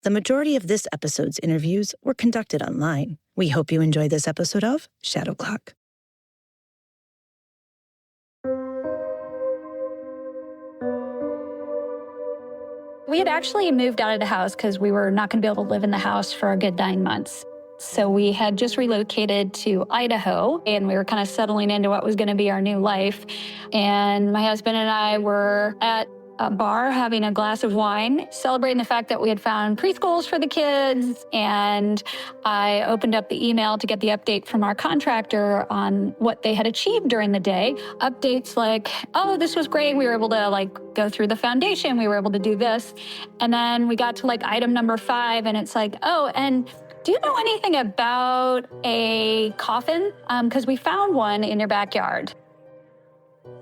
The majority of this episode's interviews were conducted online. We hope you enjoy this episode of Shadow Clock. We had actually moved out of the house because we were not going to be able to live in the house for a good 9 months. So we had just relocated to Idaho, and we were kind of settling into what was going to be our new life. And my husband and I were at a bar having a glass of wine, celebrating the fact that we had found preschools for the kids. And I opened up the email to get the update from our contractor on what they had achieved during the day. Updates like, oh, this was great. We were able to go through the foundation. We were able to do this. And then we got to item number 5, and it's like, oh, and do you know anything about a coffin? Because we found one in your backyard.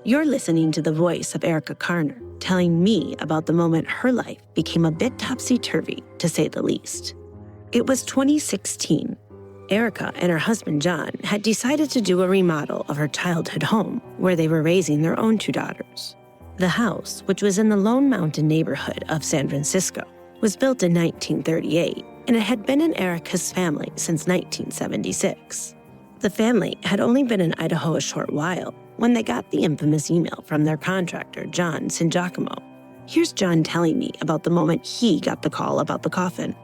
You're listening to the voice of Erica Carner, telling me about the moment her life became a bit topsy-turvy, to say the least. It was 2016. Erica and her husband, John, had decided to do a remodel of her childhood home, where they were raising their own 2 daughters. The house, which was in the Lone Mountain neighborhood of San Francisco, was built in 1938, and it had been in Erica's family since 1976. The family had only been in Idaho a short while when they got the infamous email from their contractor, John Singiacomo. Here's John telling me about the moment he got the call about the coffin.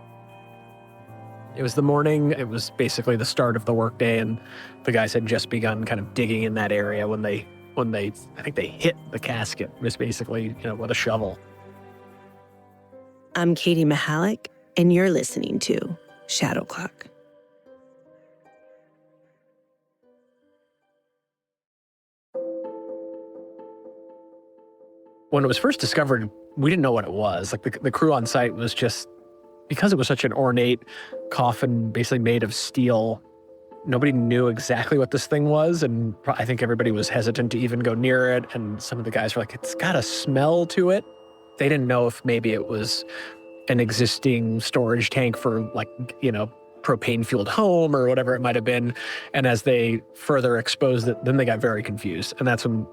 It was the morning. It was basically the start of the workday, and the guys had just begun kind of digging in that area when they I think they hit the casket, was basically, with a shovel. I'm Katie Mihalik, and you're listening to Shadow Clock. When it was first discovered, we didn't know what it was. The crew on site was just, because it was such an ornate coffin, basically made of steel, nobody knew exactly what this thing was, and I think everybody was hesitant to even go near it, and some of the guys were like, it's got a smell to it. They didn't know if maybe it was an existing storage tank for propane-fueled home or whatever it might have been. And as they further exposed it, then they got very confused. And that's when,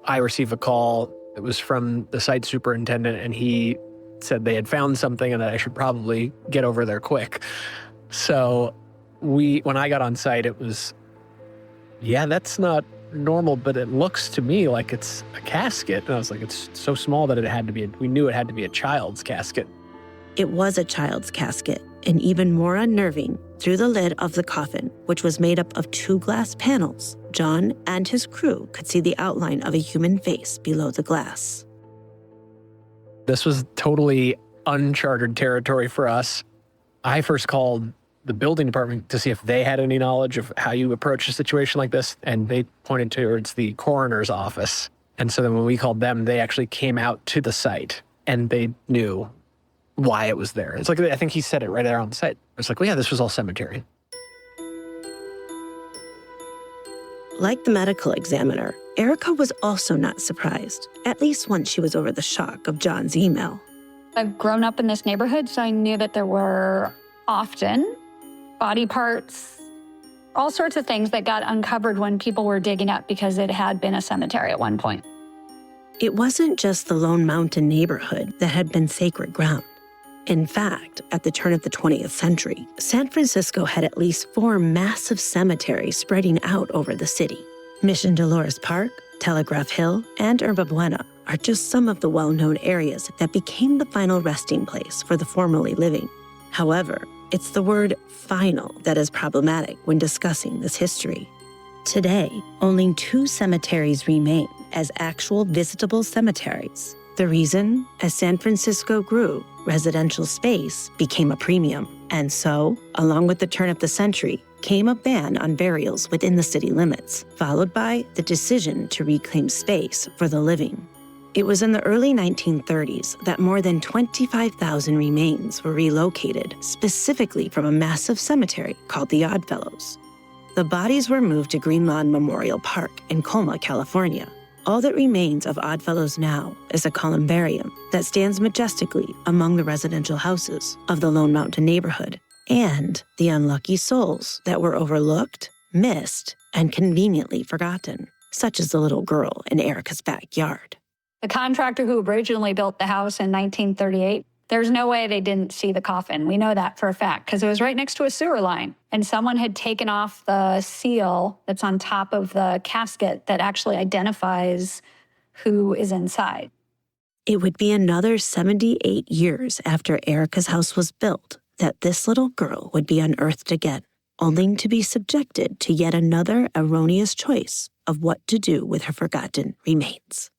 I received a call. It was from the site superintendent, and he said they had found something and that I should probably get over there quick. So when I got on site, it was, that's not normal, but it looks to me like it's a casket. And I was like, it's so small that we knew it had to be a child's casket. It was a child's casket, and even more unnerving, through the lid of the coffin, which was made up of 2 glass panels, John and his crew could see the outline of a human face below the glass. This was totally uncharted territory for us. I first called the building department to see if they had any knowledge of how you approach a situation like this, and they pointed towards the coroner's office. And so then when we called them, they actually came out to the site, and they knew why it was there. It's like, I think he said it right there on the site. It's like, well, yeah, this was all cemetery. Like the medical examiner, Erica was also not surprised, at least once she was over the shock of John's email. I've grown up in this neighborhood, so I knew that there were often body parts, all sorts of things that got uncovered when people were digging up because it had been a cemetery at one point. It wasn't just the Lone Mountain neighborhood that had been sacred ground. In fact, at the turn of the 20th century, San Francisco had at least 4 massive cemeteries spreading out over the city. Mission Dolores Park, Telegraph Hill, and Yerba Buena are just some of the well-known areas that became the final resting place for the formerly living. However, it's the word final that is problematic when discussing this history. Today, only 2 cemeteries remain as actual visitable cemeteries. The reason? As San Francisco grew, residential space became a premium. And so, along with the turn of the century, came a ban on burials within the city limits, followed by the decision to reclaim space for the living. It was in the early 1930s that more than 25,000 remains were relocated, specifically from a massive cemetery called the Oddfellows. The bodies were moved to Green Lawn Memorial Park in Colma, California. All that remains of Oddfellows now is a columbarium that stands majestically among the residential houses of the Lone Mountain neighborhood, and the unlucky souls that were overlooked, missed, and conveniently forgotten, such as the little girl in Erica's backyard. The contractor who originally built the house in 1938 There's no way they didn't see the coffin. We know that for a fact because it was right next to a sewer line. And someone had taken off the seal that's on top of the casket that actually identifies who is inside. It would be another 78 years after Erica's house was built that this little girl would be unearthed again, only to be subjected to yet another erroneous choice of what to do with her forgotten remains.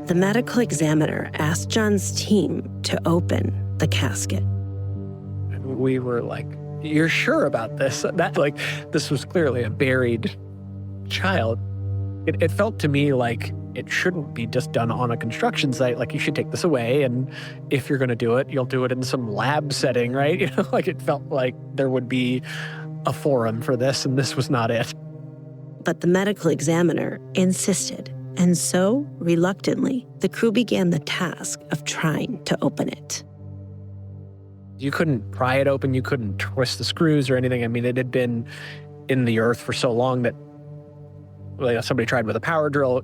The medical examiner asked John's team to open the casket. We were like, "You're sure about this?" This was clearly a buried child. It felt to me like it shouldn't be just done on a construction site. Like, you should take this away, and if you're going to do it, you'll do it in some lab setting, right? It felt like there would be a forum for this, and this was not it. But the medical examiner insisted, and so, reluctantly, the crew began the task of trying to open it. You couldn't pry it open. You couldn't twist the screws or anything. I mean, it had been in the earth for so long that somebody tried with a power drill.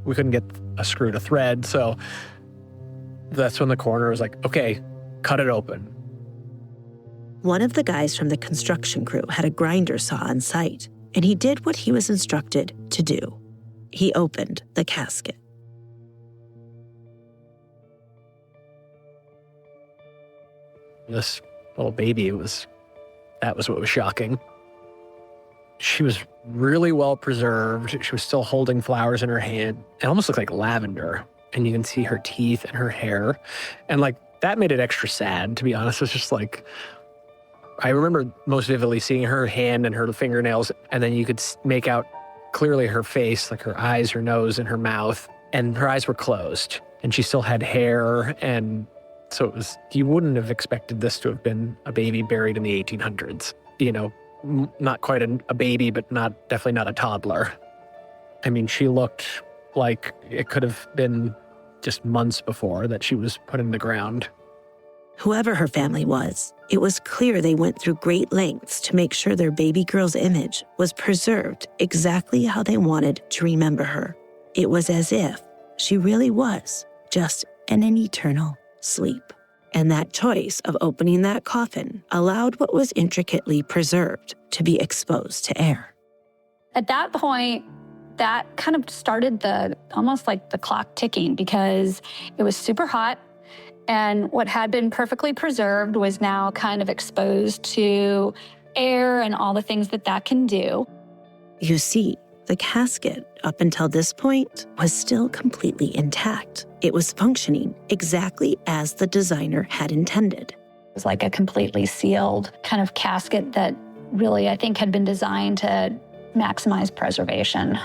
We couldn't get a screw to thread. So that's when the coroner was like, "Okay, cut it open." One of the guys from the construction crew had a grinder saw on site, and he did what he was instructed to do. He opened the casket. This little baby that was what was shocking. She was really well preserved. She was still holding flowers in her hand. It almost looked like lavender. And you can see her teeth and her hair. And that made it extra sad, to be honest. It's just I remember most vividly seeing her hand and her fingernails. And then you could make out clearly her face, like her eyes, her nose, and her mouth. And her eyes were closed. And she still had hair. And so you wouldn't have expected this to have been a baby buried in the 1800s. Not quite a baby, but definitely not a toddler. I mean, she looked like it could have been just months before that she was put in the ground. Whoever her family was, it was clear they went through great lengths to make sure their baby girl's image was preserved exactly how they wanted to remember her. It was as if she really was just in an eternal sleep. And that choice of opening that coffin allowed what was intricately preserved to be exposed to air. At that point, that kind of started almost like the clock ticking because it was super hot and what had been perfectly preserved was now kind of exposed to air and all the things that can do. You see, the casket, up until this point, was still completely intact. It was functioning exactly as the designer had intended. It was like a completely sealed kind of casket that really, I think, had been designed to maximize preservation.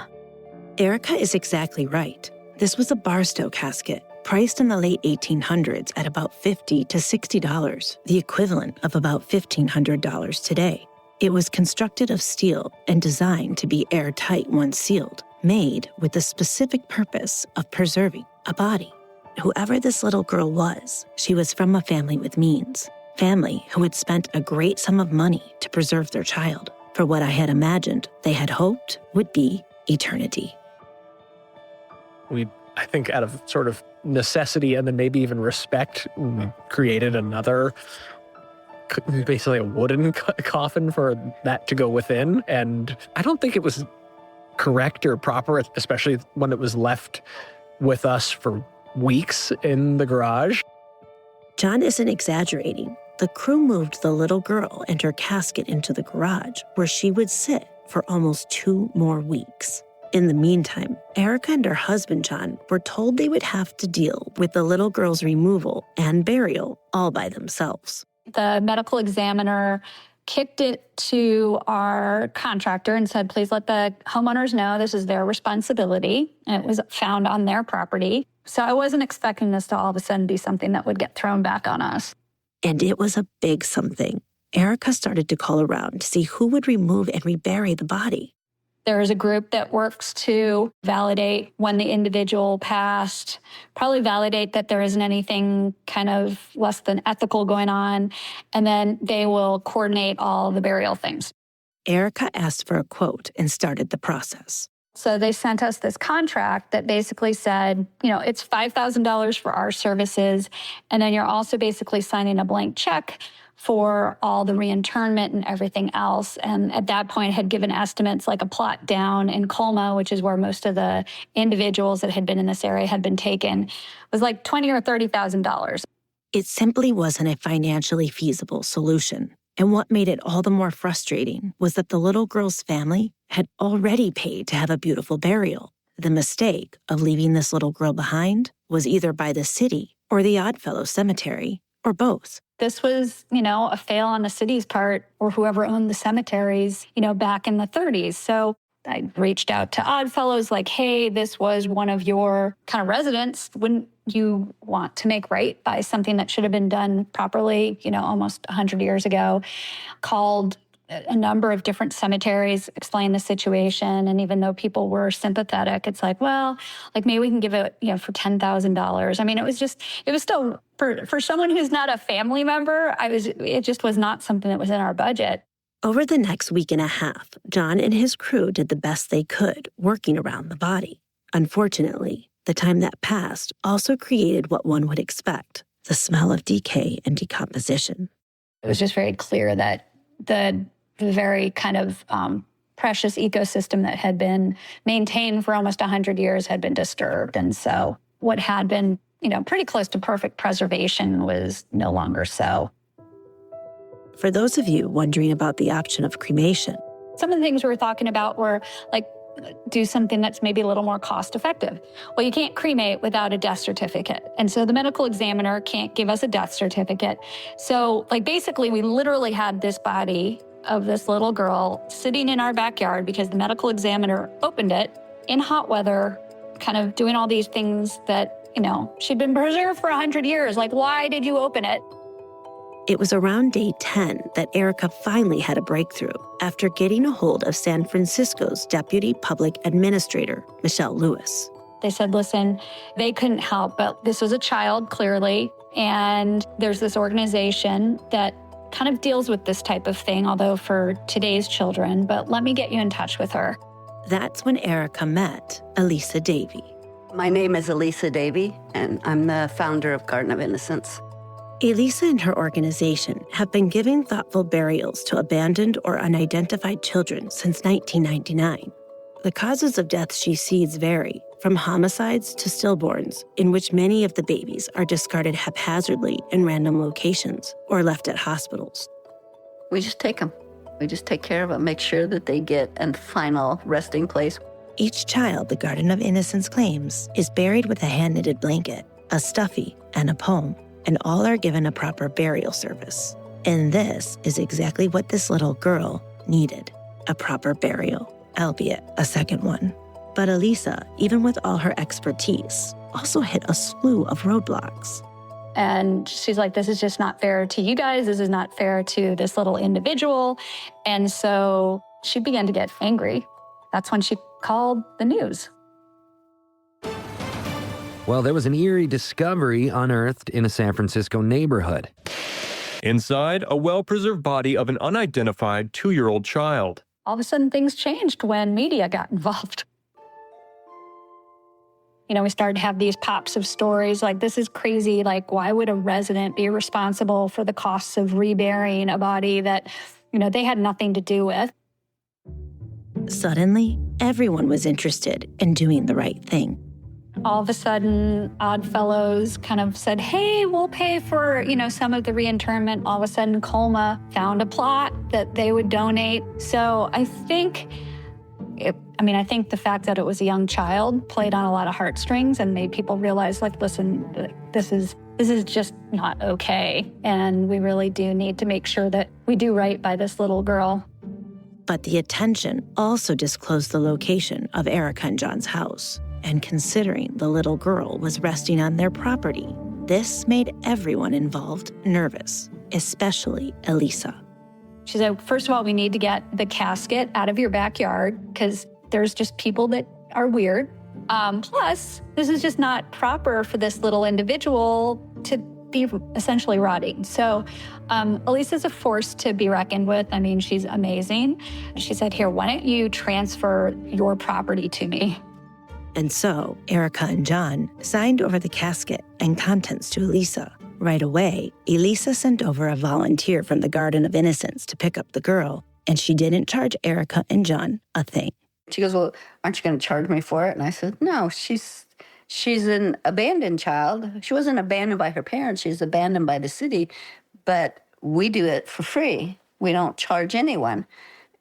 Erica is exactly right. This was a Barstow casket, priced in the late 1800s at about $50 to $60, the equivalent of about $1,500 today. It was constructed of steel and designed to be airtight once sealed, made with the specific purpose of preserving a body. Whoever this little girl was, she was from a family with means, family who had spent a great sum of money to preserve their child for what I had imagined they had hoped would be eternity. I think out of sort of necessity and then maybe even respect, we created another, basically a wooden coffin for that to go within. And I don't think it was correct or proper, especially when it was left with us for weeks in the garage. John isn't exaggerating. The crew moved the little girl and her casket into the garage, where she would sit for almost 2 more weeks. In the meantime, Erica and her husband, John, were told they would have to deal with the little girl's removal and burial all by themselves. The medical examiner kicked it to our contractor and said, please let the homeowners know this is their responsibility. And it was found on their property. So I wasn't expecting this to all of a sudden be something that would get thrown back on us. And it was a big something. Erica started to call around to see who would remove and rebury the body. There is a group that works to validate when the individual passed, probably validate that there isn't anything kind of less than ethical going on, and then they will coordinate all the burial things. Erica asked for a quote and started the process. So they sent us this contract that basically said, it's $5,000 for our services. And then you're also basically signing a blank check for all the reinternment and everything else. And at that point had given estimates like a plot down in Colma, which is where most of the individuals that had been in this area had been taken, was like $20,000 or $30,000. It simply wasn't a financially feasible solution. And what made it all the more frustrating was that the little girl's family had already paid to have a beautiful burial. The mistake of leaving this little girl behind was either by the city or the Oddfellow Cemetery, or both. This was, a fail on the city's part or whoever owned the cemeteries, back in the 30s. So I reached out to Oddfellows like, hey, this was one of your kind of residents. Wouldn't you want to make right by something that should have been done properly, almost 100 years ago? Called a number of different cemeteries, explained the situation. And even though people were sympathetic, it's like, well, maybe we can give it, for $10,000. I mean, it was still, for someone who's not a family member, it just was not something that was in our budget. Over the next week and a half, John and his crew did the best they could working around the body. Unfortunately, the time that passed also created what one would expect, the smell of decay and decomposition. It was just very clear that the very kind of precious ecosystem that had been maintained for almost 100 years had been disturbed. And so what had been, pretty close to perfect preservation was no longer so. For those of you wondering about the option of cremation, some of the things we were talking about were do something that's maybe a little more cost effective. Well, you can't cremate without a death certificate. And so the medical examiner can't give us a death certificate. So basically we literally had this body of this little girl sitting in our backyard because the medical examiner opened it in hot weather, kind of doing all these things that, she'd been preserved for 100 years. Why did you open it? It was around day 10 that Erica finally had a breakthrough after getting a hold of San Francisco's Deputy Public Administrator, Michelle Lewis. They said, listen, they couldn't help, but this was a child, clearly, and there's this organization that kind of deals with this type of thing, although for today's children, but let me get you in touch with her. That's when Erica met Elisa Davy. My name is Elisa Davy, and I'm the founder of Garden of Innocence. Elisa and her organization have been giving thoughtful burials to abandoned or unidentified children since 1999. The causes of death she sees vary, from homicides to stillborns, in which many of the babies are discarded haphazardly in random locations or left at hospitals. We just take them. We just take care of them, make sure that they get a final resting place. Each child, the Garden of Innocence claims, is buried with a hand-knitted blanket, a stuffy, and a poem, and all are given a proper burial service. And this is exactly what this little girl needed, a proper burial, albeit a second one. But Elisa, even with all her expertise, also hit a slew of roadblocks. And she's like, this is just not fair to you guys. This is not fair to this little individual. And so she began to get angry. That's when she called the news. Well, there was an eerie discovery unearthed in a San Francisco neighborhood. Inside, a well-preserved body of an unidentified 2-year-old child. All of a sudden, things changed when media got involved. We started to have these pops of stories like, this is crazy. Why would a resident be responsible for the costs of reburying a body that, they had nothing to do with? Suddenly, everyone was interested in doing the right thing. All of a sudden, Oddfellows kind of said, hey, we'll pay for, some of the reinterment. All of a sudden, Colma found a plot that they would donate. So I think the fact that it was a young child played on a lot of heartstrings and made people realize, listen, this is just not okay. And we really do need to make sure that we do right by this little girl. But the attention also disclosed the location of Erica and John's house. And considering the little girl was resting on their property, this made everyone involved nervous, especially Elisa. She said, first of all, we need to get the casket out of your backyard because there's just people that are weird. Plus, this is just not proper for this little individual to be essentially rotting. So Elisa's a force to be reckoned with. I mean, she's amazing. She said, here, why don't you transfer your property to me? And so Erica and John signed over the casket and contents to Elisa. Right away, Elisa sent over a volunteer from the Garden of Innocence to pick up the girl, and she didn't charge Erica and John a thing. She goes, well, aren't you going to charge me for it? And I said, no, she's an abandoned child. She wasn't abandoned by her parents. She's abandoned by the city, but we do it for free. We don't charge anyone.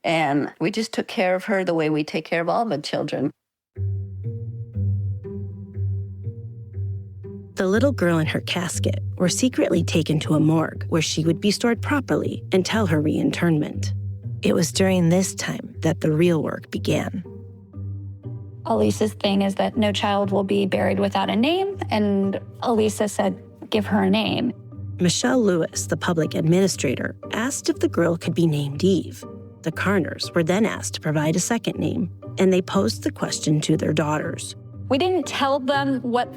And we just took care of her the way we take care of all the children. The little girl and her casket were secretly taken to a morgue where she would be stored properly until her reinternment. It was during this time that the real work began. Elisa's thing is that no child will be buried without a name, and Elisa said, give her a name. Michelle Lewis, the public administrator, asked if the girl could be named Eve. The Carners were then asked to provide a second name, and they posed the question to their daughters. We didn't tell them what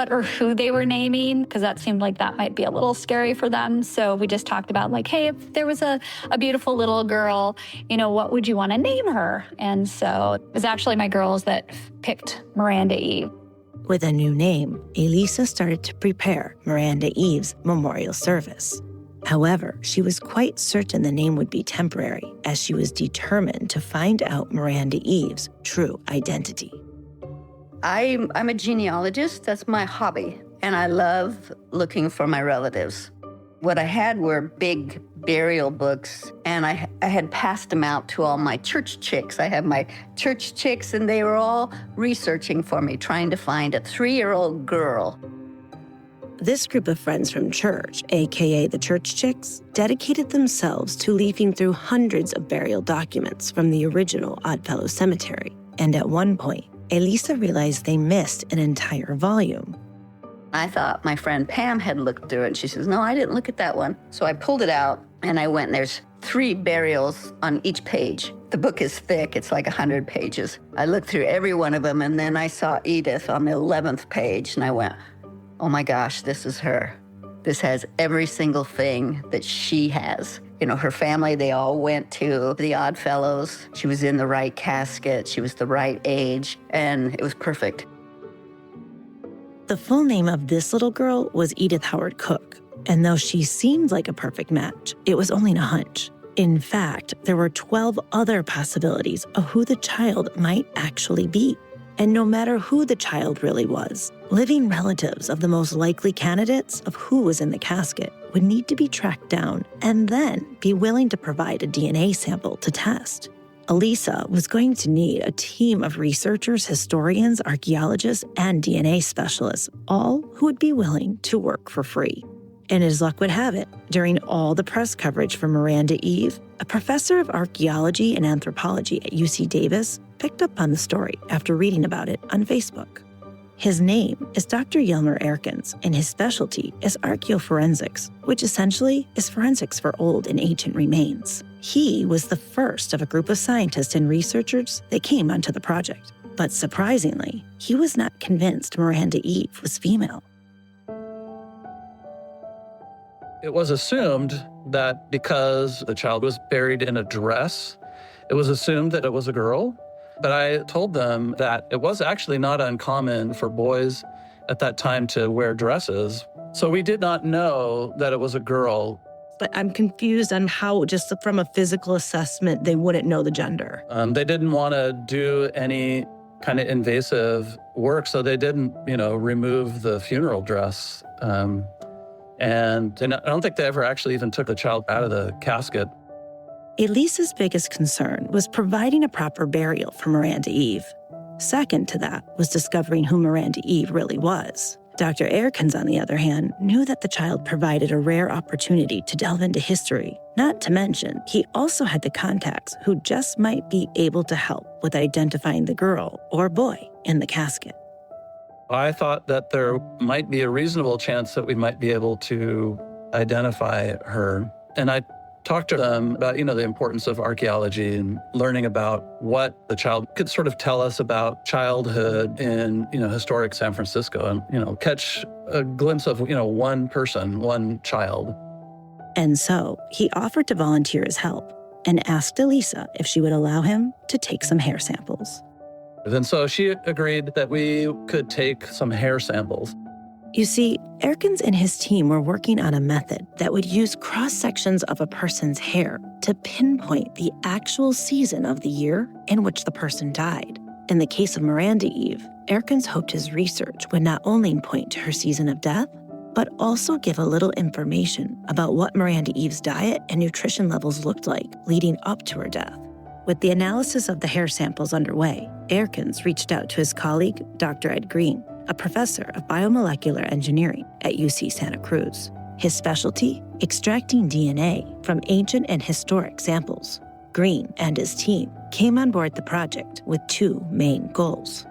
or who they were naming, because that seemed like that might be a little scary for them. So we just talked about like, hey, if there was a beautiful little girl, what would you want to name her? And so it was actually my girls that picked Miranda Eve. With a new name, Elisa started to prepare Miranda Eve's memorial service. However, she was quite certain the name would be temporary, as she was determined to find out Miranda Eve's true identity. I'm a genealogist. That's my hobby. And I love looking for my relatives. What I had were big burial books, and I had passed them out to all my church chicks. I have my church chicks, and they were all researching for me, trying to find a 3-year-old girl. This group of friends from church, aka the Church Chicks, dedicated themselves to leafing through hundreds of burial documents from the original Oddfellows Cemetery. And at one point, Elisa realized they missed an entire volume. I thought my friend Pam had looked through it, and she says, no, I didn't look at that one. So I pulled it out, and I went, and there's 3 burials on each page. The book is thick. It's like 100 pages. I looked through every one of them, and then I saw Edith on the 11th page, and I went, oh my gosh, this is her. This has every single thing that she has. Her family, they all went to the Oddfellows. She was in the right casket. She was the right age, and it was perfect. The full name of this little girl was Edith Howard Cook, and though she seemed like a perfect match, it was only a hunch. In fact, there were 12 other possibilities of who the child might actually be. And no matter who the child really was, living relatives of the most likely candidates of who was in the casket would need to be tracked down and then be willing to provide a DNA sample to test. Elisa was going to need a team of researchers, historians, archaeologists, and DNA specialists, all who would be willing to work for free. And as luck would have it, during all the press coverage for Miranda Eve, a professor of archaeology and anthropology at UC Davis picked up on the story after reading about it on Facebook. His name is Dr. Yelmer Erkins, and his specialty is archaeoforensics, which essentially is forensics for old and ancient remains. He was the first of a group of scientists and researchers that came onto the project. But surprisingly, he was not convinced Miranda Eve was female. It was assumed that because the child was buried in a dress, it was assumed that it was a girl. But I told them that it was actually not uncommon for boys at that time to wear dresses. So we did not know that it was a girl. But I'm confused on how, just from a physical assessment, they wouldn't know the gender. They didn't want to do any kind of invasive work, so they didn't, remove the funeral dress. And I don't think they ever actually even took the child out of the casket. Elisa's biggest concern was providing a proper burial for Miranda Eve. Second to that was discovering who Miranda Eve really was. Dr. Erkins, on the other hand, knew that the child provided a rare opportunity to delve into history. Not to mention, he also had the contacts who just might be able to help with identifying the girl or boy in the casket. I thought that there might be a reasonable chance that we might be able to identify her. And I talked to them about, the importance of archaeology and learning about what the child could sort of tell us about childhood in, historic San Francisco, and, catch a glimpse of, one person, one child. And so he offered to volunteer his help and asked Elisa if she would allow him to take some hair samples. And so she agreed that we could take some hair samples. You see, Erkins and his team were working on a method that would use cross-sections of a person's hair to pinpoint the actual season of the year in which the person died. In the case of Miranda Eve, Erkins hoped his research would not only point to her season of death, but also give a little information about what Miranda Eve's diet and nutrition levels looked like leading up to her death. With the analysis of the hair samples underway, Erkins reached out to his colleague, Dr. Ed Green, a professor of biomolecular engineering at UC Santa Cruz. His specialty, extracting DNA from ancient and historic samples. Green and his team came on board the project with two main goals.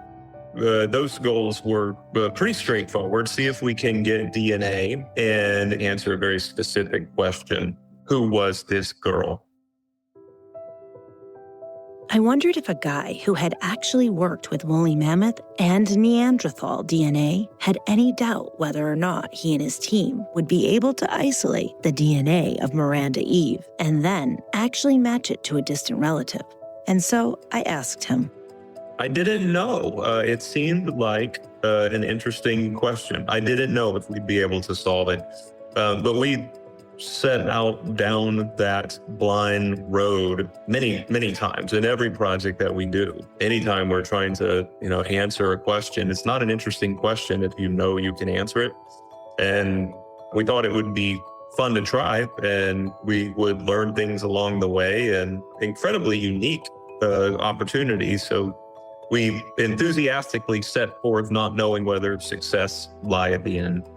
Those goals were pretty straightforward. See if we can get DNA and answer a very specific question. Who was this girl? I wondered if a guy who had actually worked with woolly mammoth and Neanderthal DNA had any doubt whether or not he and his team would be able to isolate the DNA of Miranda Eve and then actually match it to a distant relative. And so I asked him. I didn't know. It seemed like an interesting question. I didn't know if we'd be able to solve it. But we set out down that blind road many, many times in every project that we do. Anytime we're trying to, answer a question, it's not an interesting question if you know you can answer it. And we thought it would be fun to try, and we would learn things along the way, and incredibly unique opportunities. So we enthusiastically set forth, not knowing whether success lie at the end.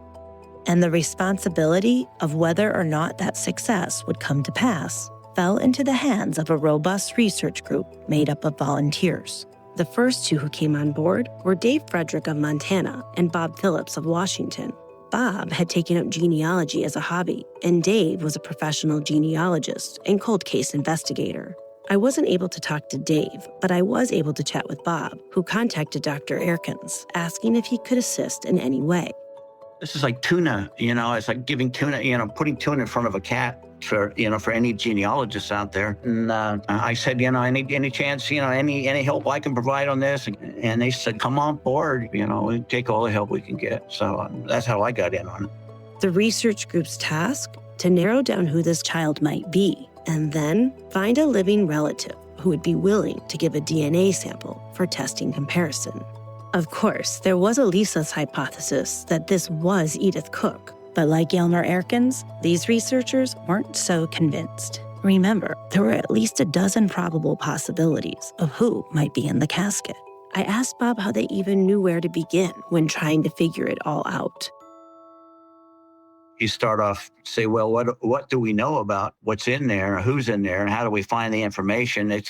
And the responsibility of whether or not that success would come to pass fell into the hands of a robust research group made up of volunteers. The first two who came on board were Dave Frederick of Montana and Bob Phillips of Washington. Bob had taken up genealogy as a hobby, and Dave was a professional genealogist and cold case investigator. I wasn't able to talk to Dave, but I was able to chat with Bob, who contacted Dr. Erkins, asking if he could assist in any way. This is like tuna, it's like giving tuna, putting tuna in front of a cat for any genealogists out there. And I said, any chance, any help I can provide on this? And they said, come on board, we take all the help we can get. So that's how I got in on it. The research group's task? To narrow down who this child might be, and then find a living relative who would be willing to give a DNA sample for testing comparison. Of course, there was Elisa's hypothesis that this was Edith Cook, but like Elmer Erkins, these researchers weren't so convinced. Remember, there were at least a dozen probable possibilities of who might be in the casket. I asked Bob how they even knew where to begin when trying to figure it all out. You start off, say, well, what do we know about what's in there, who's in there, and how do we find the information? It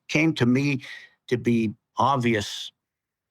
came to me to be obvious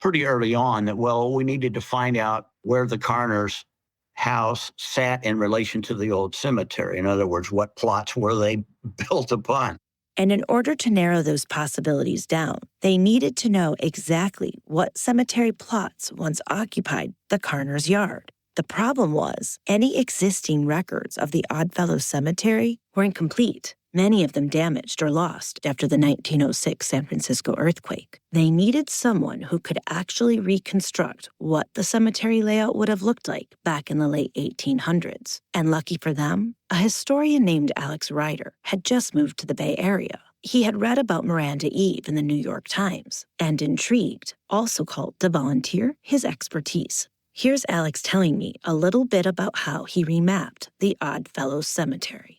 pretty early on that, we needed to find out where the coroner's house sat in relation to the old cemetery. In other words, what plots were they built upon? And in order to narrow those possibilities down, they needed to know exactly what cemetery plots once occupied the coroner's yard. The problem was, any existing records of the Oddfellows Cemetery were incomplete, many of them damaged or lost after the 1906 San Francisco earthquake. They needed someone who could actually reconstruct what the cemetery layout would have looked like back in the late 1800s. And lucky for them, a historian named Alex Ryder had just moved to the Bay Area. He had read about Miranda Eve in the New York Times, and intrigued, also called to volunteer his expertise. Here's Alex telling me a little bit about how he remapped the Oddfellows Cemetery.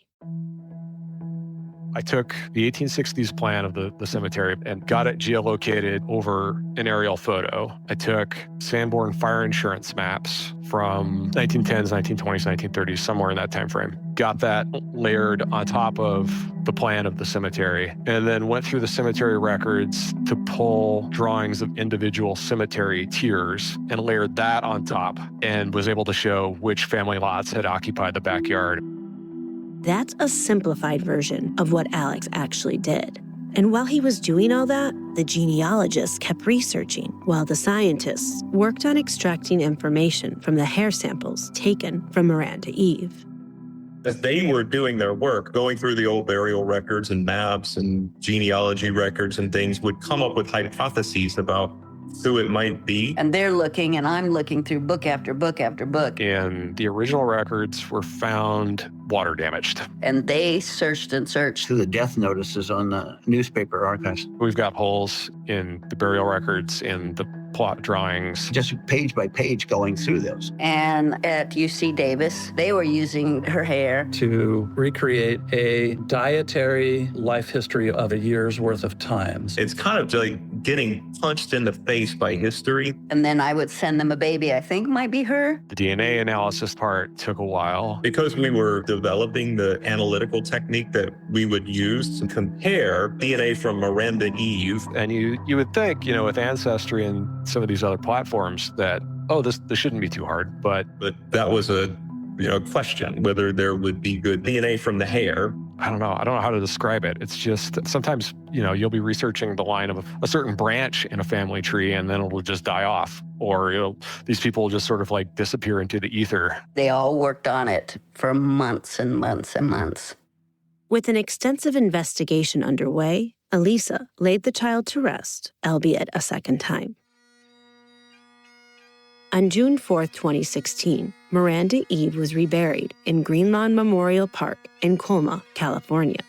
I took the 1860s plan of the cemetery and got it geolocated over an aerial photo. I took Sanborn fire insurance maps from 1910s, 1920s, 1930s, somewhere in that time frame. Got that layered on top of the plan of the cemetery, and then went through the cemetery records to pull drawings of individual cemetery tiers and layered that on top, and was able to show which family lots had occupied the backyard. That's a simplified version of what Alex actually did. And while he was doing all that, the genealogists kept researching, while the scientists worked on extracting information from the hair samples taken from Miranda Eve. As they were doing their work, going through the old burial records and maps and genealogy records and things, would come up with hypotheses about who it might be. And they're looking, and I'm looking through book after book after book. And the original records were found water damaged. And they searched and searched. To the death notices on the newspaper archives. We've got holes in the burial records, in the plot drawings. Just page by page going through those. And at UC Davis, they were using her hair to recreate a dietary life history of a year's worth of times. It's kind of like getting punched in the face by history. And then I would send them a baby I think might be her. The DNA analysis part took a while. Because we were developing the analytical technique that we would use to compare DNA from Miranda Eve. And you would think, with Ancestry and some of these other platforms that, this shouldn't be too hard. But that was a question, whether there would be good DNA from the hair. I don't know how to describe it. It's just sometimes, you'll be researching the line of a certain branch in a family tree and then it'll just die off. Or, these people will just sort of like disappear into the ether. They all worked on it for months and months and months. With an extensive investigation underway, Elisa laid the child to rest, albeit a second time. On June 4, 2016, Miranda Eve was reburied in Green Lawn Memorial Park in Colma, California.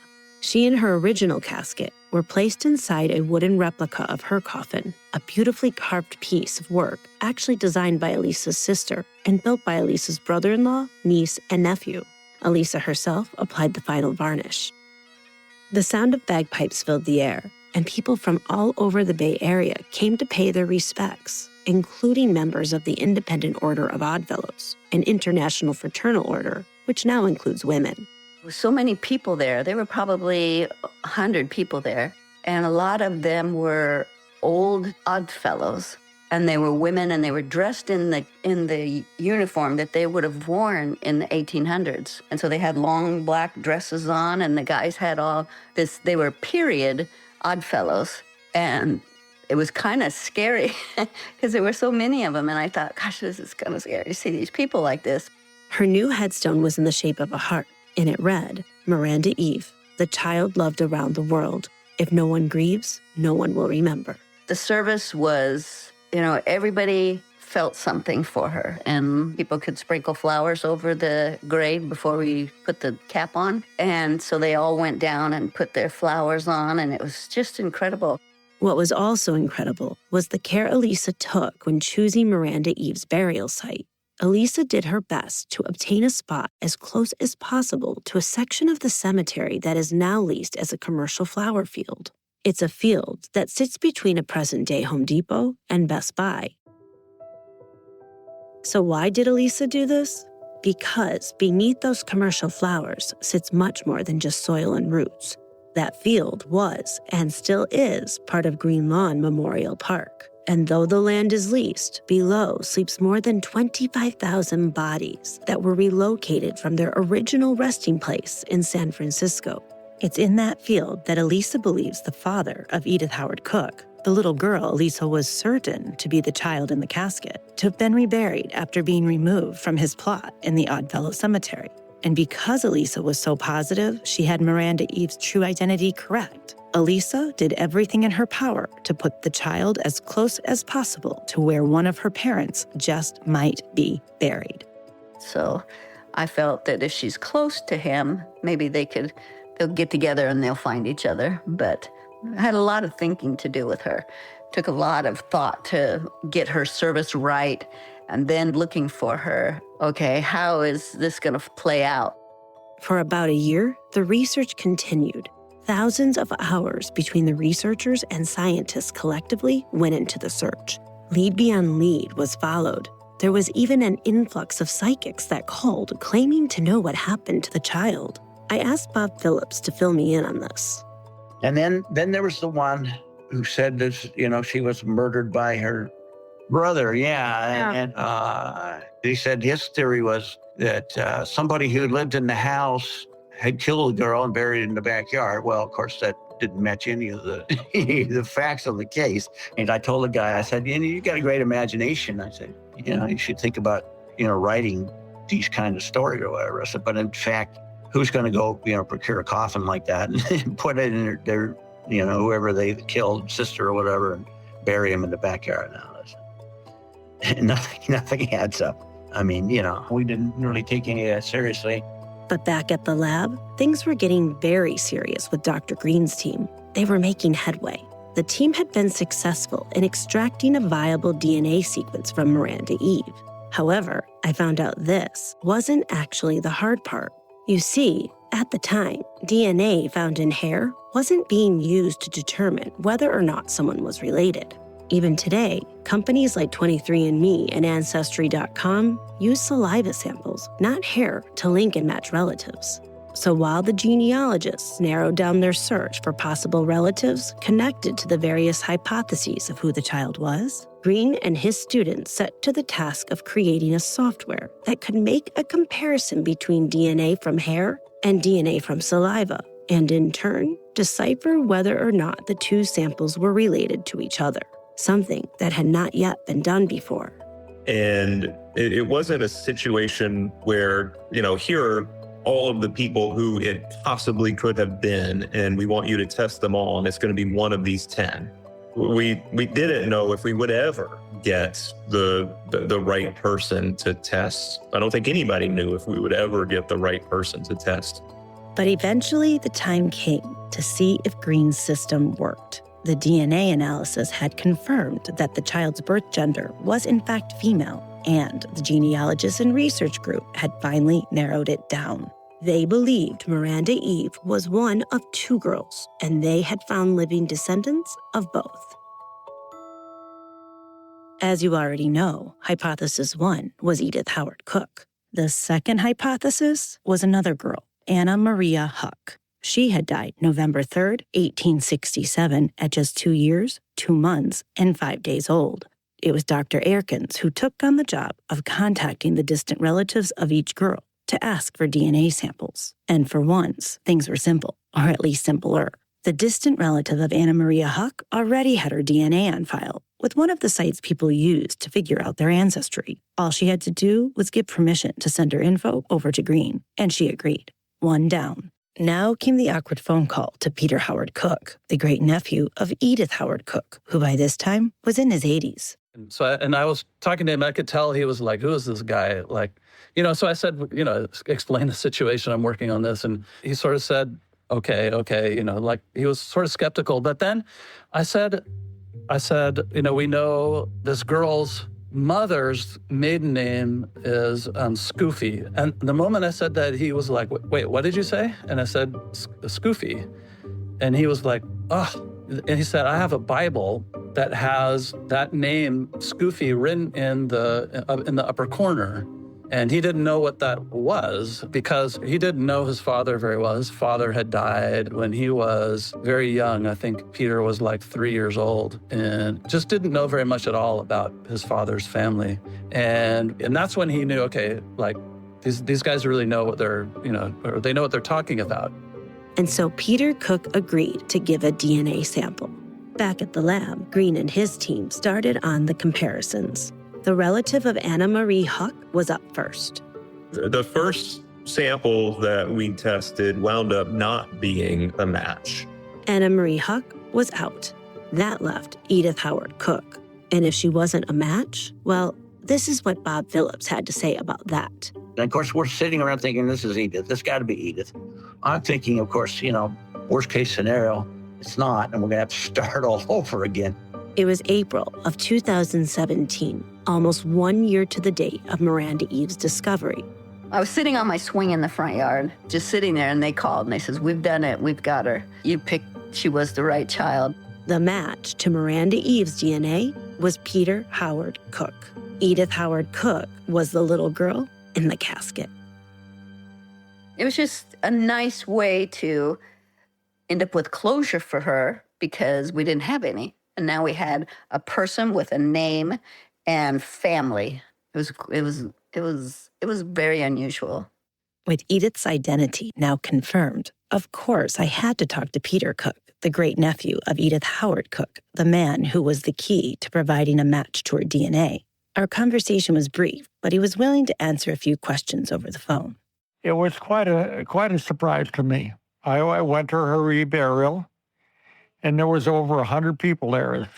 She and her original casket were placed inside a wooden replica of her coffin, a beautifully carved piece of work actually designed by Elisa's sister and built by Elisa's brother-in-law, niece, and nephew. Elisa herself applied the final varnish. The sound of bagpipes filled the air, and people from all over the Bay Area came to pay their respects, including members of the Independent Order of Oddfellows, an international fraternal order, which now includes women. With so many people there, there were probably 100 people there, and a lot of them were old Oddfellows, and they were women, and they were dressed in the uniform that they would have worn in the 1800s. And so they had long black dresses on, and the guys had all this, they were period Oddfellows, and it was kind of scary because there were so many of them. And I thought, gosh, this is kind of scary to see these people like this. Her new headstone was in the shape of a heart, and it read, Miranda Eve, the child loved around the world. If no one grieves, no one will remember. The service was, everybody felt something for her. And people could sprinkle flowers over the grave before we put the cap on. And so they all went down and put their flowers on, and it was just incredible. What was also incredible was the care Elisa took when choosing Miranda Eve's burial site. Elisa did her best to obtain a spot as close as possible to a section of the cemetery that is now leased as a commercial flower field. It's a field that sits between a present-day Home Depot and Best Buy. So why did Elisa do this? Because beneath those commercial flowers sits much more than just soil and roots. That field was, and still is, part of Green Lawn Memorial Park. And though the land is leased, below sleeps more than 25,000 bodies that were relocated from their original resting place in San Francisco. It's in that field that Elisa believes the father of Edith Howard Cook, the little girl Elisa was certain to be the child in the casket, to have been reburied after being removed from his plot in the Oddfellow Cemetery. And because Elisa was so positive she had Miranda Eve's true identity correct, Elisa did everything in her power to put the child as close as possible to where one of her parents just might be buried. So I felt that if she's close to him, maybe they'll get together and they'll find each other. But I had a lot of thinking to do with her. Took a lot of thought to get her service right, and then looking for her. Okay, how is this going to play out? For about a year, the research continued. Thousands of hours between the researchers and scientists collectively went into the search. Lead beyond lead was followed. There was even an influx of psychics that called, claiming to know what happened to the child. I asked Bob Phillips to fill me in on this. And then there was the one who said that, she was murdered by her brother. Yeah. And he said his theory was that somebody who lived in the house had killed the girl and buried it in the backyard. Well, of course, that didn't match any of the facts of the case. And I told the guy, I said, you got a great imagination. I said, you should think about, writing these kind of stories or whatever. I said, but in fact, who's going to go, procure a coffin like that and put it in their whoever they killed, sister or whatever, and bury him in the backyard now? Nothing adds up. I mean, we didn't really take any of that seriously. But back at the lab, things were getting very serious with Dr. Green's team. They were making headway. The team had been successful in extracting a viable DNA sequence from Miranda Eve. However, I found out this wasn't actually the hard part. You see, at the time, DNA found in hair wasn't being used to determine whether or not someone was related. Even today, companies like 23andMe and Ancestry.com use saliva samples, not hair, to link and match relatives. So while the genealogists narrowed down their search for possible relatives connected to the various hypotheses of who the child was, Green and his students set to the task of creating a software that could make a comparison between DNA from hair and DNA from saliva, and in turn, decipher whether or not the two samples were related to each other, something that had not yet been done before. And it wasn't a situation where, here are all of the people who it possibly could have been, and we want you to test them all, and it's going to be one of these 10. We didn't know if we would ever get the right person to test. I don't think anybody knew if we would ever get the right person to test. But eventually the time came to see if Green's system worked. The DNA analysis had confirmed that the child's birth gender was in fact female, and the genealogists and research group had finally narrowed it down. They believed Miranda Eve was one of 2 girls, and they had found living descendants of both. As you already know, Hypothesis 1 was Edith Howard Cook. The second hypothesis was another girl, Anna Maria Huck. She had died November 3rd, 1867, at just 2 years, 2 months, and 5 days old. It was Dr. Aikens who took on the job of contacting the distant relatives of each girl to ask for DNA samples. And for once, things were simple, or at least simpler. The distant relative of Anna Maria Huck already had her DNA on file with one of the sites people used to figure out their ancestry. All she had to do was give permission to send her info over to Green, and she agreed. 1 down. Now came the awkward phone call to Peter Howard Cook, the great-nephew of Edith Howard Cook, who by this time was in his 80s. So I was talking to him. I could tell he was like, who is this guy? So I said, explain the situation. I'm working on this. And he sort of said, okay. He was sort of skeptical. But then I said, we know this girl's mother's maiden name is Scoofy. And the moment I said that, he was like, wait, what did you say? And I said, Scoofy. And he was like, oh. And he said, I have a Bible that has that name, Scoofy, written in the upper corner. And he didn't know what that was because he didn't know his father very well. His father had died when he was very young. I think Peter was like 3 years old and just didn't know very much at all about his father's family. And that's when he knew, okay, like these guys really know what they're, or they know what they're talking about. And so Peter Cook agreed to give a DNA sample. Back at the lab, Green and his team started on the comparisons. The relative of Anna Marie Huck was up first. The first sample that we tested wound up not being a match. Anna Marie Huck was out. That left Edith Howard Cook. And if she wasn't a match, well, this is what Bob Phillips had to say about that. And of course, we're sitting around thinking, this is Edith. This got to be Edith. I'm thinking, of course, worst case scenario, it's not, and we're going to have to start all over again. It was April of 2017, almost 1 year to the date of Miranda Eve's discovery. I was sitting on my swing in the front yard, just sitting there, and they called, and they says, we've done it, we've got her. You picked, she was the right child. The match to Miranda Eve's DNA was Peter Howard Cook. Edith Howard Cook was the little girl in the casket. It was just a nice way to end up with closure for her because we didn't have any. And now we had a person with a name and family. It was very unusual. With Edith's identity now confirmed, of course I had to talk to Peter Cook, the great-nephew of Edith Howard Cook, the man who was the key to providing a match to her DNA. Our conversation was brief, but he was willing to answer a few questions over the phone. It was quite a surprise to me. I went to her reburial, and there was over 100 people there.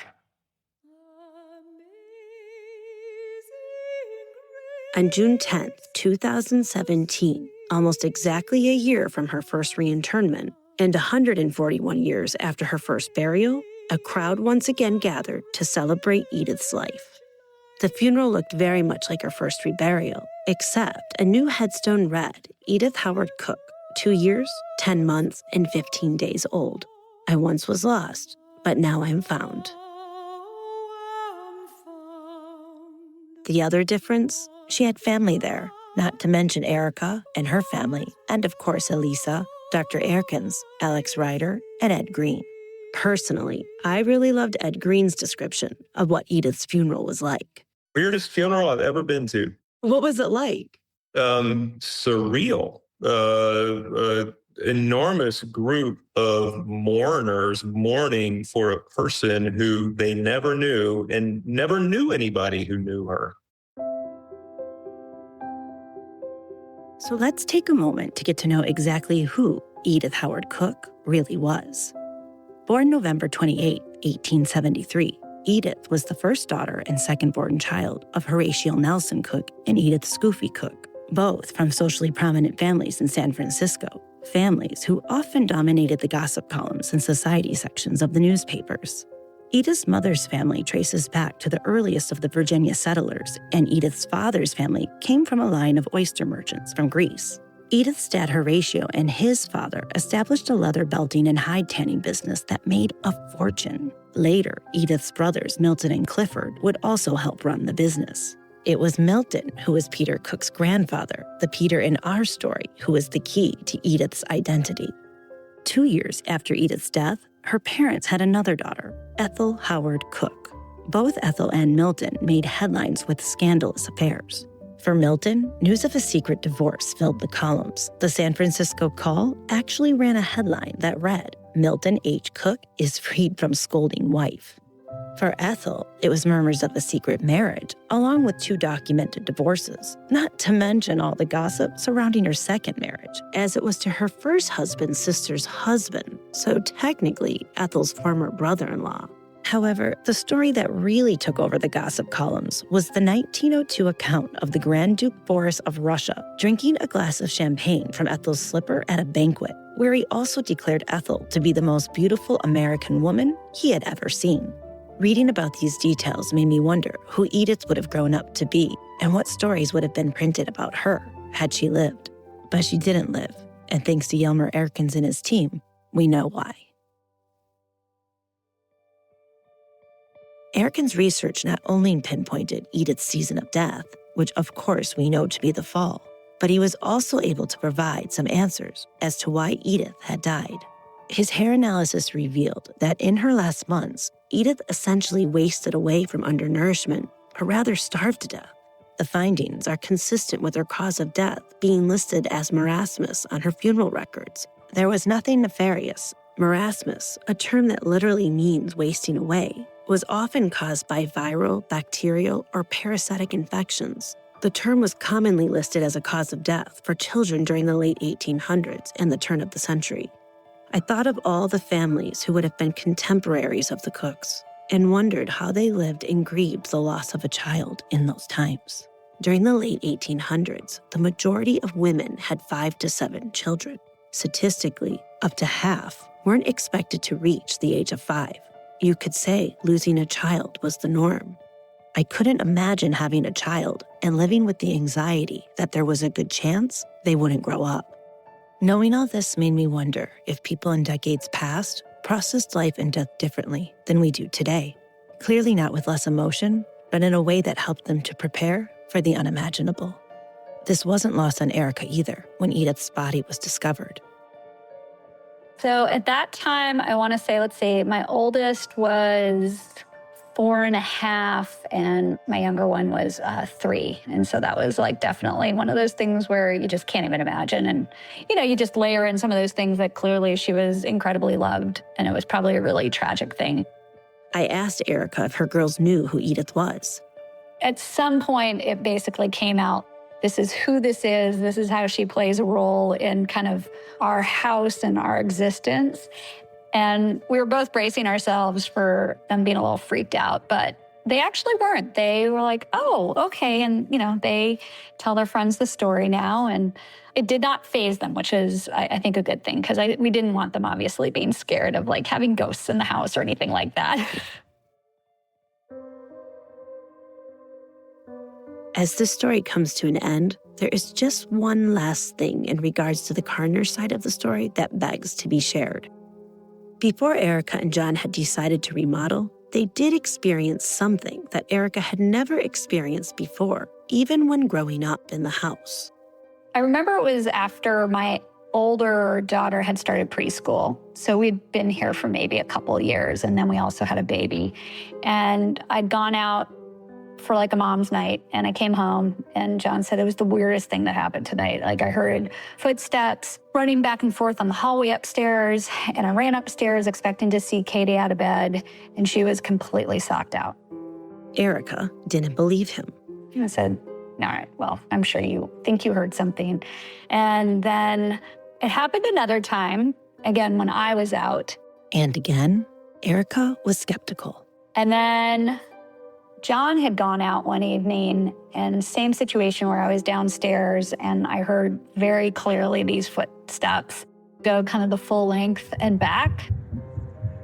On June 10th, 2017, almost exactly a year from her first reinternment, and 141 years after her first burial, a crowd once again gathered to celebrate Edith's life. The funeral looked very much like her first reburial, except a new headstone read, Edith Howard Cook, 2 years, 10 months, and 15 days old. I once was lost, but now I'm found. The other difference? She had family there, not to mention Erica and her family, and of course Elisa, Dr. Erkins, Alex Ryder, and Ed Green. Personally, I really loved Ed Green's description of what Edith's funeral was like. Weirdest funeral I've ever been to. What was it like? Surreal. Enormous group of mourners mourning for a person who they never knew and never knew anybody who knew her. So let's take a moment to get to know exactly who Edith Howard Cook really was. Born November 28, 1873, Edith was the first daughter and second-born child of Horatio Nelson Cook and Edith Scoofy Cook, both from socially prominent families in San Francisco, families who often dominated the gossip columns and society sections of the newspapers. Edith's mother's family traces back to the earliest of the Virginia settlers, and Edith's father's family came from a line of oyster merchants from Greece. Edith's dad Horatio and his father established a leather belting and hide tanning business that made a fortune. Later, Edith's brothers Milton and Clifford would also help run the business. It was Milton who was Peter Cook's grandfather, the Peter in our story who was the key to Edith's identity. 2 years after Edith's death, her parents had another daughter, Ethel Howard Cook. Both Ethel and Milton made headlines with scandalous affairs. For Milton, news of a secret divorce filled the columns. The San Francisco Call actually ran a headline that read, "Milton H. Cook is freed from scolding wife." For Ethel, it was murmurs of a secret marriage, along with 2 documented divorces, not to mention all the gossip surrounding her second marriage, as it was to her first husband's sister's husband, so technically Ethel's former brother-in-law. However, the story that really took over the gossip columns was the 1902 account of the Grand Duke Boris of Russia drinking a glass of champagne from Ethel's slipper at a banquet, where he also declared Ethel to be the most beautiful American woman he had ever seen. Reading about these details made me wonder who Edith would have grown up to be and what stories would have been printed about her had she lived. But she didn't live, and thanks to Yelmer Erkins and his team, we know why. Erkins' research not only pinpointed Edith's season of death, which of course we know to be the fall, but he was also able to provide some answers as to why Edith had died. His hair analysis revealed that in her last months, Edith essentially wasted away from undernourishment, or rather starved to death. The findings are consistent with her cause of death being listed as marasmus on her funeral records. There was nothing nefarious. Marasmus, a term that literally means wasting away, was often caused by viral, bacterial, or parasitic infections. The term was commonly listed as a cause of death for children during the late 1800s and the turn of the century. I thought of all the families who would have been contemporaries of the Cooks and wondered how they lived and grieved the loss of a child in those times. During the late 1800s, the majority of women had 5 to 7 children. Statistically, up to half weren't expected to reach the age of 5. You could say losing a child was the norm. I couldn't imagine having a child and living with the anxiety that there was a good chance they wouldn't grow up. Knowing all this made me wonder if people in decades past processed life and death differently than we do today. Clearly not with less emotion, but in a way that helped them to prepare for the unimaginable. This wasn't lost on Erica either when Edith's body was discovered. So at that time, I want to say, let's say my oldest was 4.5, and my younger one was 3. And so that was like definitely one of those things where you just can't even imagine. And, you just layer in some of those things that clearly she was incredibly loved. And it was probably a really tragic thing. I asked Erica if her girls knew who Edith was. At some point, it basically came out, this is who this is. This is how she plays a role in kind of our house and our existence. And we were both bracing ourselves for them being a little freaked out, but they actually weren't. They were like, oh, okay. And, they tell their friends the story now. And it did not faze them, which is, I think, a good thing, because we didn't want them obviously being scared of like having ghosts in the house or anything like that. As this story comes to an end, there is just one last thing in regards to the coroner's side of the story that begs to be shared. Before Erica and John had decided to remodel, they did experience something that Erica had never experienced before, even when growing up in the house. I remember it was after my older daughter had started preschool. So we'd been here for maybe a couple of years, and then we also had a baby. And I'd gone out for like a mom's night, and I came home, and John said it was the weirdest thing that happened tonight. Like, I heard footsteps running back and forth on the hallway upstairs, and I ran upstairs expecting to see Katie out of bed, and she was completely socked out. Erica didn't believe him. I said, all right, well, I'm sure you think you heard something. And then it happened another time, again, when I was out. And again, Erica was skeptical. And then John had gone out one evening, and same situation where I was downstairs, and I heard very clearly these footsteps go kind of the full length and back.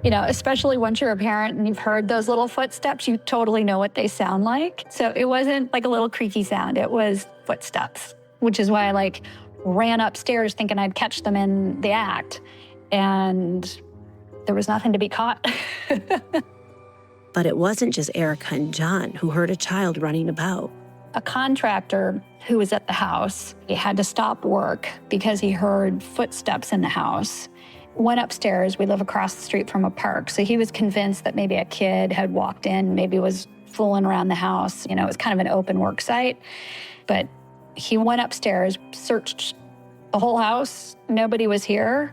Especially once you're a parent and you've heard those little footsteps, you totally know what they sound like. So it wasn't like a little creaky sound, it was footsteps, which is why I ran upstairs thinking I'd catch them in the act. And there was nothing to be caught. But it wasn't just Erica and John who heard a child running about. A contractor who was at the house, he had to stop work because he heard footsteps in the house. Went upstairs. We live across the street from a park. So he was convinced that maybe a kid had walked in, maybe was fooling around the house. It was kind of an open work site. But he went upstairs, searched the whole house. Nobody was here.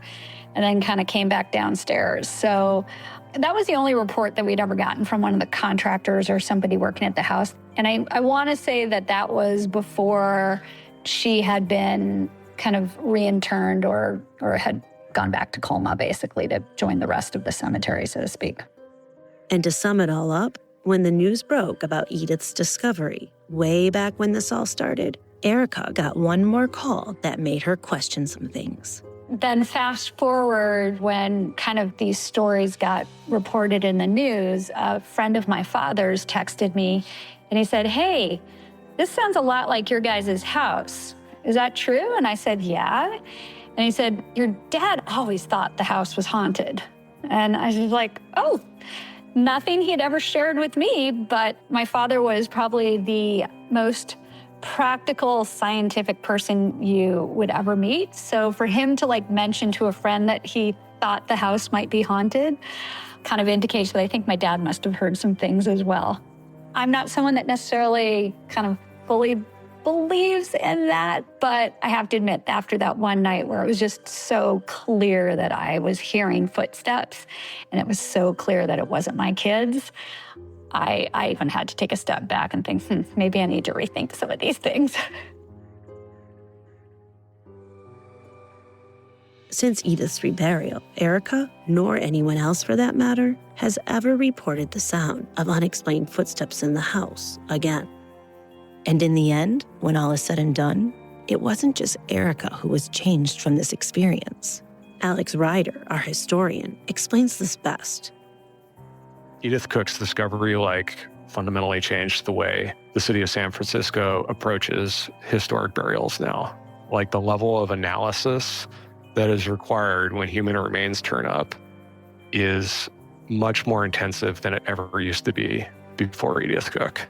And then kind of came back downstairs. So that was the only report that we'd ever gotten from one of the contractors or somebody working at the house. And I want to say that was before she had been kind of reinterned or had gone back to Colma, basically, to join the rest of the cemetery, so to speak. And to sum it all up, when the news broke about Edith's discovery, way back when this all started, Erica got one more call that made her question some things. Then fast forward, when kind of these stories got reported in the news, a friend of my father's texted me, and he said, hey, this sounds a lot like your guys' house. Is that true? And I said, yeah. And he said, your dad always thought the house was haunted. And I was like, oh, nothing he had ever shared with me, but my father was probably the most practical, scientific person you would ever meet. So for him to mention to a friend that he thought the house might be haunted kind of indicates that I think my dad must have heard some things as well. I'm not someone that necessarily kind of fully believes in that, but I have to admit, after that one night where it was just so clear that I was hearing footsteps, and it was so clear that it wasn't my kids, I even had to take a step back and think, maybe I need to rethink some of these things. Since Edith's reburial, Erica, nor anyone else for that matter, has ever reported the sound of unexplained footsteps in the house again. And in the end, when all is said and done, it wasn't just Erica who was changed from this experience. Alex Ryder, our historian, explains this best. Edith Cook's discovery fundamentally changed the way the city of San Francisco approaches historic burials now. The level of analysis that is required when human remains turn up is much more intensive than it ever used to be before Edith Cook.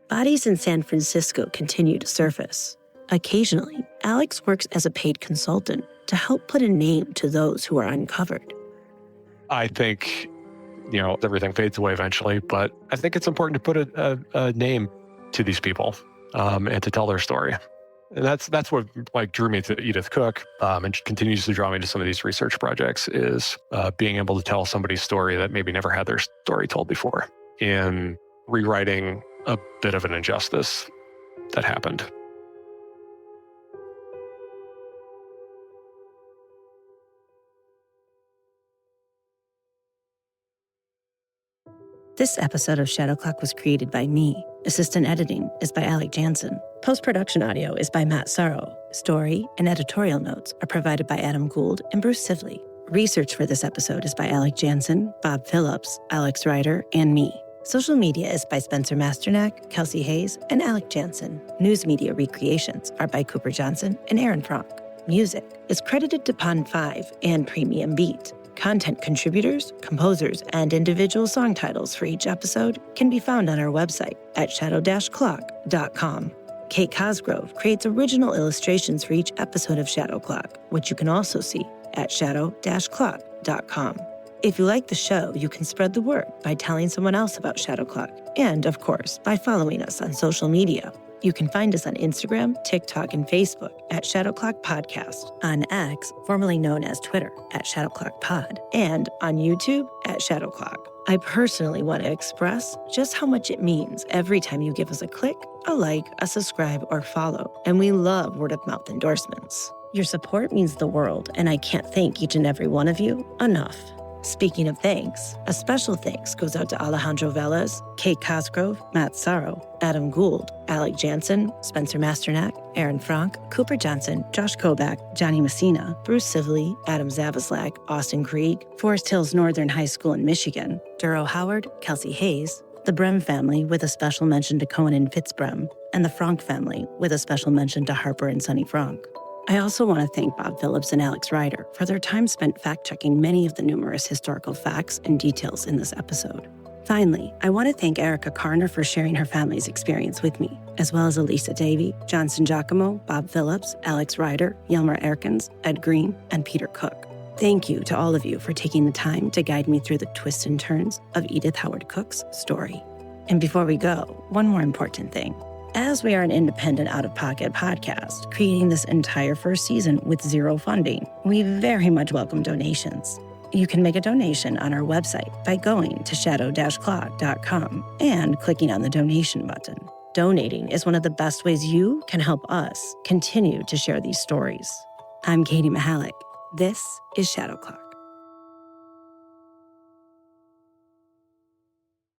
Bodies in San Francisco continue to surface. Occasionally, Alex works as a paid consultant to help put a name to those who are uncovered. I think everything fades away eventually. But I think it's important to put a name to these people and to tell their story. And that's what drew me to Edith Cook and continues to draw me to some of these research projects is being able to tell somebody's story that maybe never had their story told before and rewriting a bit of an injustice that happened. This episode of Shadow Clock was created by me. Assistant editing is by Alec Jansen. Post-production audio is by Matt Sorrow. Story and editorial notes are provided by Adam Gould and Bruce Sibley. Research for this episode is by Alec Jansen, Bob Phillips, Alex Ryder, and me. Social media is by Spencer Masternack, Kelsey Hayes, and Alec Jansen. News media recreations are by Cooper Johnson and Aaron Frank. Music is credited to Pond 5 and Premium Beat. Content contributors, composers, and individual song titles for each episode can be found on our website at shadow-clock.com. Kate Cosgrove creates original illustrations for each episode of Shadow Clock, which you can also see at shadow-clock.com. If you like the show, you can spread the word by telling someone else about Shadow Clock, and of course, by following us on social media. You can find us on Instagram, TikTok, and Facebook at Shadow Clock Podcast, on X, formerly known as Twitter, at Shadow Clock Pod, and on YouTube at Shadow Clock. I personally want to express just how much it means every time you give us a click, a like, a subscribe, or follow, and we love word-of-mouth endorsements. Your support means the world, and I can't thank each and every one of you enough. Speaking of thanks, a special thanks goes out to Alejandro Velez, Kate Cosgrove, Matt Sorrow, Adam Gould, Alec Jansen, Spencer Masternack, Aaron Frank, Cooper Johnson, Josh Kobach, Johnny Messina, Bruce Sibley, Adam Zavaslak, Austin Krieg, Forest Hills Northern High School in Michigan, Duro Howard, Kelsey Hayes, the Brem family with a special mention to Cohen and Fitzbrem, and the Frank family with a special mention to Harper and Sonny Frank. I also want to thank Bob Phillips and Alex Ryder for their time spent fact-checking many of the numerous historical facts and details in this episode. Finally, I want to thank Erica Karner for sharing her family's experience with me, as well as Elisa Davey, Johnson Giacomo, Bob Phillips, Alex Ryder, Yelmer Erkins, Ed Green, and Peter Cook. Thank you to all of you for taking the time to guide me through the twists and turns of Edith Howard Cook's story. And before we go, one more important thing. As we are an independent out-of-pocket podcast, creating this entire first season with zero funding, we very much welcome donations. You can make a donation on our website by going to shadow-clock.com and clicking on the donation button. Donating is one of the best ways you can help us continue to share these stories. I'm Katie Mahalik. This is Shadow Clock.